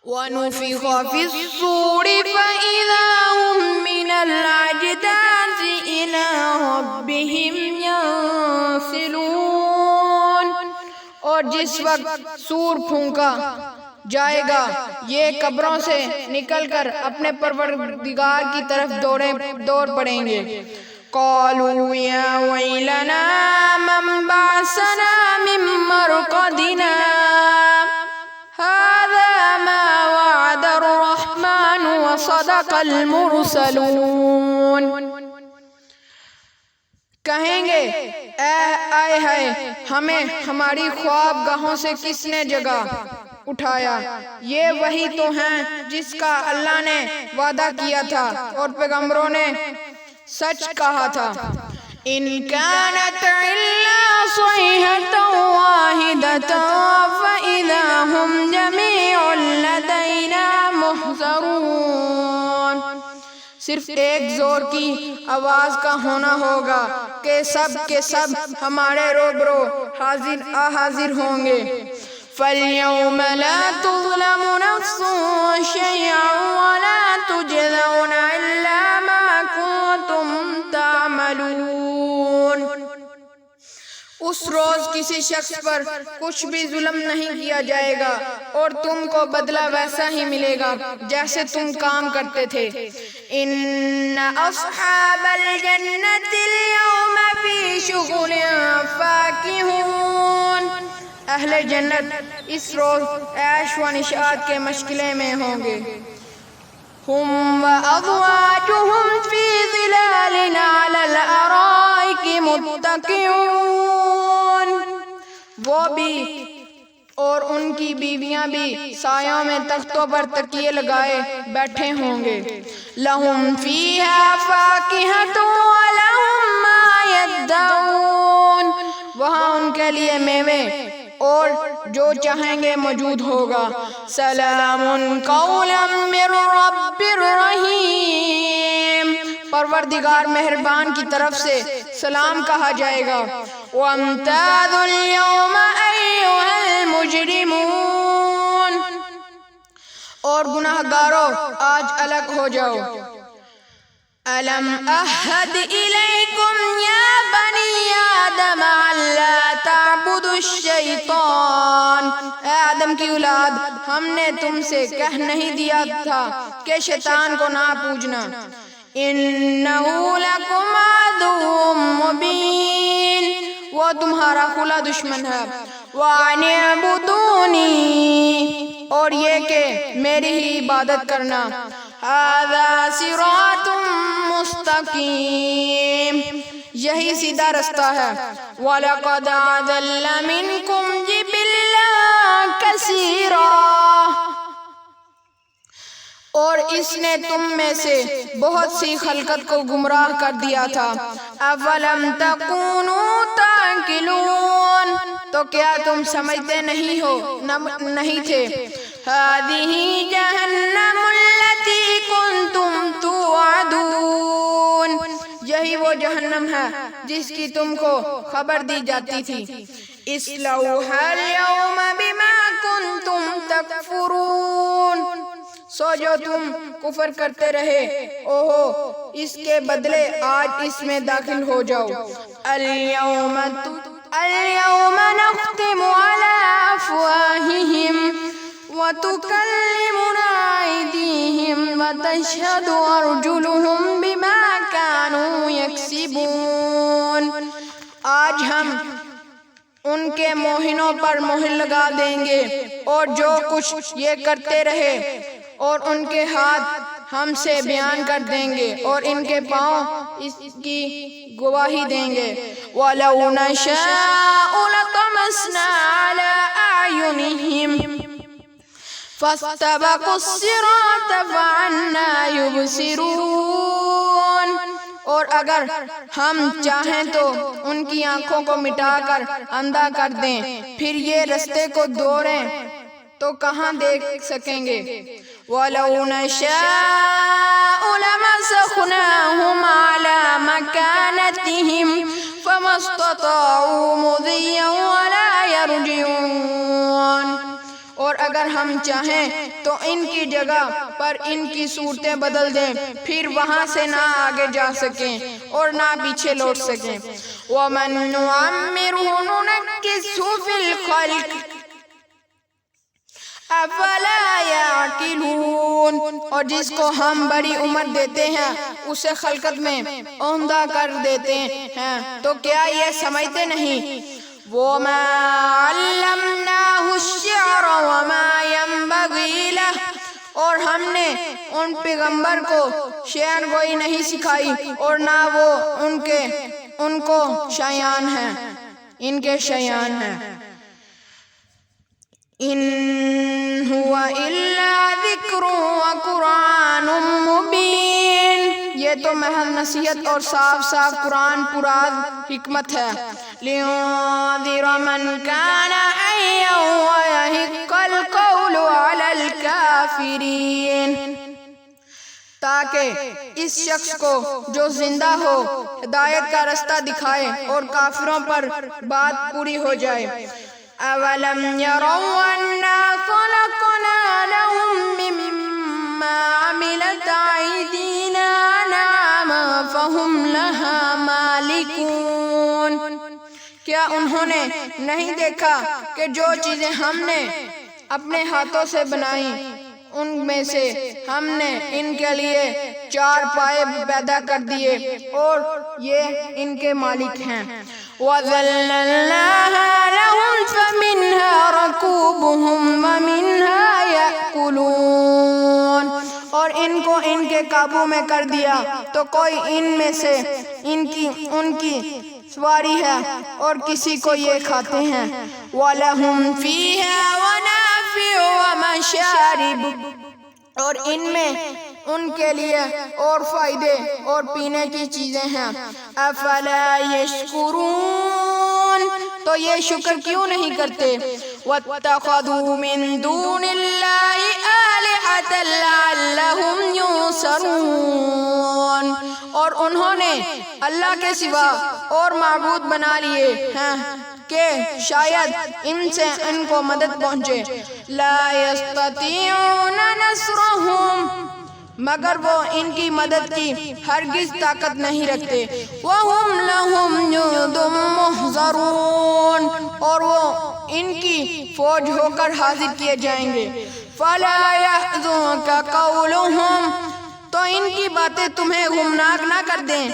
وَنُفِخَ فِي الصُّورِ فَإِذَا هُم مِّنَ الْأَجْدَاثِ إِلَىٰ رَبِّهِمْ يَنسِلُونَ۔ اور جس وقت سور پھونکا جائے گا یہ قبروں سے نکل کر اپنے پروردگار کی طرف دوڑ پڑیں گے۔ قَالُوا يَا وَيْلَنَا مَن بَعَثَنَا مِن مَّرْقَدِنَا هَٰذَا مَا وَعَدَ الرَّحْمَٰنُ وَصَدَقَ الْمُرْسَلُونَ۔ کہیں گے آئے ہائے ہمیں ہماری خواب گاہوں سے کس نے جگا اٹھایا، یہ وہی تو ہیں جس کا اللہ نے وعدہ کیا تھا اور پیغمبروں نے سچ کہا تھا۔ إِن كَانَتْ إِلَّا صَيْحَةً وَاحِدَةً فَإِذَا هُمْ جَمِيعٌ لَدَيْنَا مُحْضَرُونَ۔ صرف ایک زور کی آواز کا ہونا ہوگا کہ سب کے سب ہمارے روبرو حاضر ہوں گے۔ فَالْيَوْمَ لَا تُظْلَمُ نَفْسٌ شَيْئًا وَلَا تُجْزَوْنَ إِلَّا مَا كُنتُمْ تَعْمَلُونَ۔ اس روز کسی شخص پر کچھ بھی ظلم نہیں کیا جائے گا اور تم کو بدلہ ویسا ہی ملے گا جیسے تم کام کرتے تھے۔ إِنَّ أَصْحَابَ الْجَنَّةِ الْيَوْمَ فِي شُغُلٍ فَاكِهُونَ۔ اہل جنت اس روز عیش و نشاط کے مشغلے میں ہوں گے۔ هُمْ وَأَزْوَاجُهُمْ فِي ظِلَالٍ عَلَى الْأَرَائِكِ مُتَّكِئُونَ۔ وہ بھی اور ان کی بیویاں بھی سایوں میں تختوں پر تکیے لگائے بیٹھے ہوں گے۔ لَهُمْ فِيهَا فَاكِهَةٌ وَلَهُمْ مَا يَدَّعُونَ۔ وہاں ان کے لیے میوے اور جو چاہیں گے موجود ہوگا۔ سلام قولا من رب الرحیم۔ پروردگار مہربان کی طرف سے سلام کہا جائے گا۔ وَامْتَازُوا الْيَوْمَ أَيُّهَا الْمُجْرِمُونَ۔ اور گناہگارو آج الگ ہو جاؤ۔ أَلَمْ أَعْهَدْ إِلَيْكُمْ يَا بَنِي آدَمَ أَلَّا تَعْبُدُوا الشَّيْطَانَ۔ اے آدم کی اولاد ہم نے تم سے کہہ نہیں دیا تھا کہ شیطان کو نہ پوجنا۔ إِنَّهُ لَكُمْ عَدُوٌّ مُّبِينٌ۔ وہ تمہارا کھلا دشمن ہے۔ وَأَنِ اعْبُدُونِي۔ اور یہ کہ میری ہی عبادت کرنا۔ هَذَا صِرَاطٌ مُّسْتَقِيمٌ۔ یہی سیدھا رستہ ہے۔ وَلَقَدْ أَضَلَّ مِنْكُمْ جِبِلًّا كَثِيرًا۔ اور اس نے تم میں سے بہت سی خلقت کو گمراہ کر دیا تھا۔ أَفَلَمْ تَكُونُوا تَعْقِلُونَ۔ تو کیا تم سمجھتے نہیں تھے؟ هَٰذِهِ جَهَنَّمُ الَّتِي كُنتُمْ تُوعَدُونَ۔ یہی وہ جہنم ہے جس کی تم کو خبر دی جاتی تھی۔ اصْلَوْهَا الْيَوْمَ بِمَا كُنتُمْ تَكْفُرُونَ۔ سو جو تم کفر کرتے رہے اوہو اس کے بدلے آج اس میں داخل ہو جاؤ۔ الْيَوْمَ نَخْتِمُ عَلَىٰ أَفْوَاهِهِمْ وَتُكَلِّمُنَا أَيْدِيهِمْ وَتَشْهَدُ أَرْجُلُهُمْ بِمَا كَانُوا يَكْسِبُونَ۔ آج ہم ان کے موہنوں پر مہر لگا دیں گے اور جو کچھ یہ کرتے رہے اور ان کے ہاتھ ہم سے بیان کر دیں گے اور ان کے پاؤں اس کی گواہی دیں گے۔ وَلَوْ نَشَاءُ لَطَمَسْنَا عَلَىٰ أَعْيُنِهِمْ فَاسْتَبَقُوا الصِّرَاطَ فَأَنَّىٰ يُبْصِرُونَ۔ اور اگر ہم چاہیں تو ان کی آنکھوں کو مٹا کر اندھا کر دیں پھر یہ رستے کو دوڑیں تو کہاں دیکھ سکیں گے۔ وَلَوْ نَشَاءُ لَمَسَخْنَاهُمْ عَلَىٰ مَكَانَتِهِمْ فَمَا اسْتَطَاعُوا مُضِيًّا وَلَا يَرْجِعُونَ۔ اور اور اگر ہم چاہیں تو ان کی جگہ پر ان کی صورتیں بدل دیں، پھر وہاں سے نہ آگے جا سکیں اور نہ پیچھے لوٹ سکیں۔ وَمَن نُعَمِّرْهُ نُنَكِّسْهُ فِي الْخَلْقِ افلا یعقلون، اور جس کو ہم بڑی عمر دیتے ہیں اسے خلقت میں عمدہ کر دیتے ہیں تو کیا یہ سمجھتے نہیں؟ وَمَا عَلَّمْنَاهُ الشِّعْرَ وَمَا يَنبَغِي لَهُ، اور ہم نے ان پیغمبر کو شعر گوئی نہیں سکھائی اور نہ وہ ان کو شایان ہیں، ان کے شایان ہیں۔ ان هو الا ذکر وقرآن مبین، یہ تو محض نصیحت اور صاف صاف قرآن پراد حکمت ہے۔ لِيُنذِرَ مَن كَانَ حَيًّا وَيَحِقَّ الْقَوْلُ عَلَى الْكَافِرِينَ، تاکہ اس شخص کو جو زندہ ہو ہدایت کا رستہ دکھائے اور کافروں پر بات پوری ہو جائے۔ اَوَلَمْ يَرَوْا أَنَّا خَلَقْنَا لَهُم مِّمَّا عَمِلَتْ أَيْدِينَا أَنْعَامًا فَهُمْ لَهَا مَالِكُونَ، کیا انہوں نے نہیں دیکھا کہ جو چیزیں ہم نے اپنے ہاتھوں سے بنائیں ان میں سے ہم نے ان کے لیے 4 پائے پیدا کر دیے اور یہ ان کے مالک ہیں۔ وَذَلَّلْنَاهَا لَهُمْ فَمِنْهَا رَكُوبُهُمْ وَمِنْهَا يَأْكُلُونَ، اور ان کو ان کے قابو میں کر دیا تو کوئی ان میں سے ان کی سواری ہے اور کسی کو یہ کھاتے ہیں۔ وَلَهُمْ فِيهَا وَنَافِعُ وَمَشَارِبُ، اور ان میں ان کے لیے اور فائدے اور پینے کی چیزیں ہیں۔ افلا یشکرون، تو یہ شکر کیوں نہیں کرتے؟ واتخذوا من دون اللہ آلہۃ لعلہم ینصرون، اور انہوں نے اللہ کے سوا اور معبود بنا لیے ہیں کہ شاید ان سے ان کو مدد پہنچے۔ لا یستطیعون نصرہم، مگر وہ ان کی مدد کی ہرگز طاقت نہیں رکھتے۔ وَهُمْ لَهُمْ جُنْدٌ مُحْضَرُونَ، اور وہ ان کی فوج ہو کر حاضر کیے جائیں گے۔ فَلَا يَحْزُنْكَ قَوْلُهُمْ، تو ان کی باتیں تمہیں غمناک نہ کر دیں۔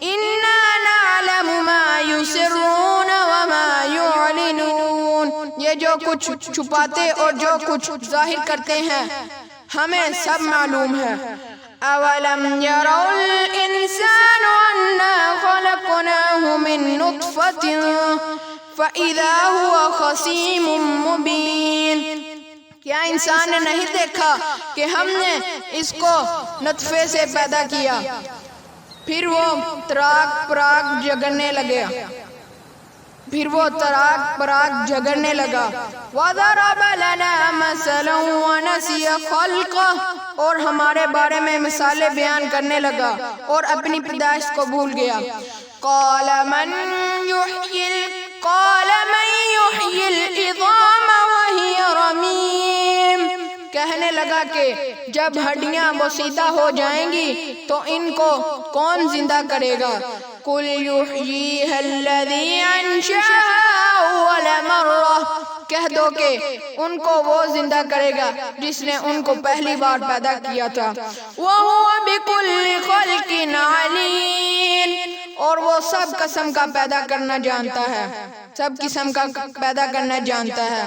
إِنَّا نَعْلَمُ مَا يُسِرُّونَ وَمَا يُعْلِنُونَ، یہ جو کچھ چھپاتے اور جو کچھ ظاہر کرتے ہیں ہمیں سب معلوم ہے۔ أَوَلَمْ يَرَوْا الْإِنسَانُ أَنَّا خَلَقْنَاهُ مِن نُطْفَةٍ فَإِذَا هُوَ خَصِيمٌ مُّبِينٌ، کیا انسان نے نہیں دیکھا کہ ہم نے اس کو نطفے سے پیدا کیا، پھر وہ تراک پراک جگرنے لگا۔ وَضَرَبَ لَنَا مَثَلًا وَنَسِيَ خَلْقَهُ، اور ہمارے بارے میں مثالیں بیان کرنے لگا اور اپنی پیدائش کو بھول گیا۔ قَالَ مَن يُحْيِي الْعِظَامَ وَهِيَ رَمِيمٌ، کہنے لگا کہ جب ہڈیاں بوسیدہ ہو جائیں گی تو ان کو کون زندہ کرے گا؟ قُلْ يُحْيِيهَا الَّذِي أَنشَأَهَا أَوَّلَ مَرَّةٍ، کہہ دو کہ ان کو وہ زندہ کرے گا جس نے ان کو پہلی بار پیدا کیا تھا۔ وَهُوَ بِكُلِّ خَلْقٍ عَلِيمٌ، اور وہ سب قسم کا پیدا کرنا جانتا ہے، سب قسم کا پیدا کرنا جانتا ہے۔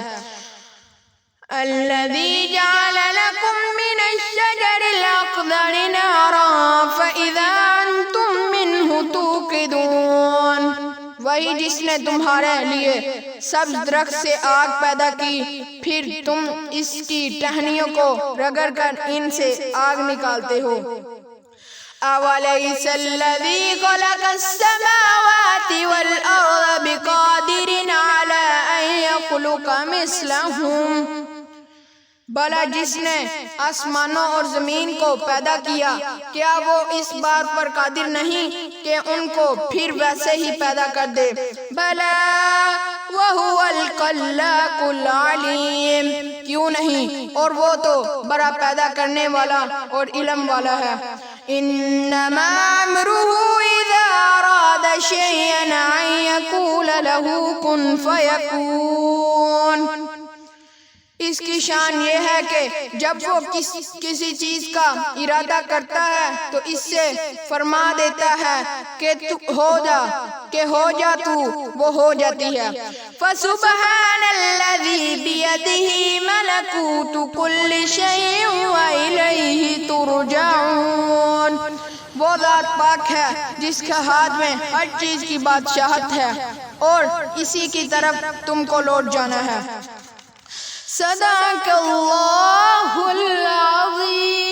الَّذِي جَعَلَ لَكُم مِّنَ الشَّجَرِ الْأَخْضَرِ نَارًا فَإِذَا أَنتُم مِّنْهُ تُوقِدُونَ، وہی جس نے تمہارے لیے سبز درخت سے آگ پیدا کی، پھر تم اس کی ٹہنیوں کو رگڑ کر ان سے آگ نکالتے ہو۔ أَوَلَيْسَ الَّذِي خَلَقَ السَّمَاوَاتِ وَالْأَرْضَ بِقَادِرٍ عَلَىٰ أَن يَخْلُقَ مِثْلَهُم، بھلا جس نے آسمانوں اور زمین کو پیدا کیا کیا وہ اس بات پر قادر نہیں کہ ان کو پھر ویسے ہی پیدا کر دے؟ بھلا وَهُوَ الْخَلَّاقُ الْعَلِيمُ، کیوں نہیں، اور وہ تو بڑا پیدا کرنے والا اور علم والا ہے۔ إِنَّمَا أَمْرُهُ إِذَا أَرَادَ شَيْئًا أَن يَقُولَ لَهُ كُن فَيَكُونُ، اس کی شان یہ ہے کہ جب وہ کسی چیز کا ارادہ کرتا ہے تو اس سے فرما دیتا ہے کہ ہو جا تو، وہ ہو جاتی ہے۔ فَسُبْحَانَ الَّذِي بِيَدِهِ مَلَكُوتُ كُلِّ شَيْءٍ وَإِلَيْهِ تُرْجَعُونَ، وہ ذات پاک ہے جس کے ہاتھ میں ہر چیز کی بادشاہت ہے اور اسی کی طرف تم کو لوٹ جانا ہے۔ صدق اللہ العظیم۔